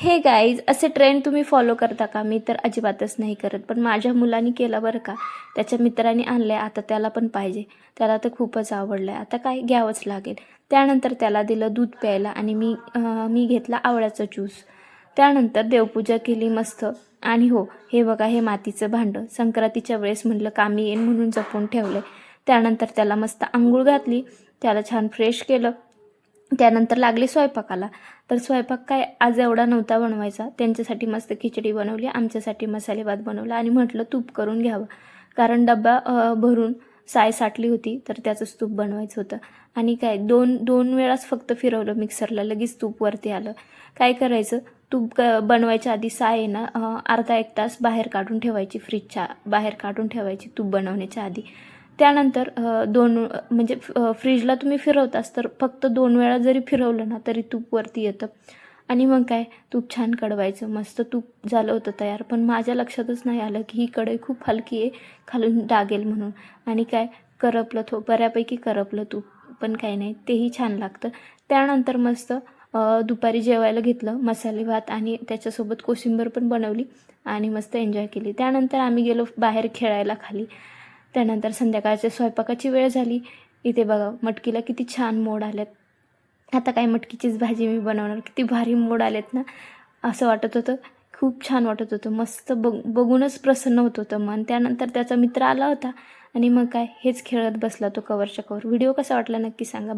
हे गाईज, असे ट्रेंड तुम्ही फॉलो करता का? मी तर अजिबातच नाही करत, पण माझ्या मुलांनी केलं बरं का. त्याच्या मित्रांनी आणलं आहे, आता त्याला पण पाहिजे. त्याला तर खूपच आवडलं आहे, आता काय घ्यावंच लागेल. त्यानंतर त्याला दिलं दूध प्यायला आणि मी घेतला आवळ्याचा ज्यूस. त्यानंतर देवपूजा केली मस्त. आणि हो, हे बघा, हे मातीचं भांडं संक्रांतीच्या वेळेस म्हटलं कामी येईन म्हणून जपून ठेवलं. त्यानंतर त्याला मस्त आंघोळ घातली, त्याला छान फ्रेश केलं. त्यानंतर लागले स्वयंपाकाला. तर स्वयंपाक काय आज एवढा नव्हता बनवायचा. त्यांच्यासाठी मस्त खिचडी बनवली, आमच्यासाठी मसाले भात बनवला आणि म्हटलं तूप करून घ्यावं, कारण डब्बा भरून साय साठली होती, तर त्याचंच तूप बनवायचं होतं. आणि काय दोन वेळाच फक्त फिरवलं मिक्सरला, लगेच तूप वरती आलं. काय करायचं, तूप बनवायच्या आधी साय आहे ना, अर्धा एक तास बाहेर काढून ठेवायची, फ्रीजच्या बाहेर काढून ठेवायची तूप बनवण्याच्या आधी. त्यानंतर म्हणजे फ्रीजला तुम्ही फिरवताच तर फक्त 2 वेळा जरी फिरवलं ना तरी तूप वरती येतं. आणि मग काय, तूप छान कडवायचं, मस्त तूप झालं होतं तयार. पण माझ्या लक्षातच नाही आलं की ही कढई खूप हलकी आहे, खालून डागेल म्हणून. आणि काय, करपलं, बऱ्यापैकी करपलं तूप, पण काही नाही, तेही छान लागतं. त्यानंतर मस्त दुपारी जेवायला घेतलं मसाले भात आणि त्याच्यासोबत कोशिंबीर पण बनवली आणि मस्त एन्जॉय केली. त्यानंतर आम्ही गेलो बाहेर खेळायला खाली. त्यानंतर संध्याकाळच्या स्वयंपाकाची वेळ झाली. इथे बघा, मटकीला किती छान मोड आलेत. आता काय मटकीचीच भाजी मी बनवणार. किती भारी मोड आलेत ना, असं वाटत होतं, खूप छान वाटत होतं. मस्त बघूनच प्रसन्न होत होतं मन. त्यानंतर त्याचा मित्र आला होता आणि मग काय, हेच खेळत बसला तो कवरच्या कवर. व्हिडिओ कसा वाटला नक्की सांगा.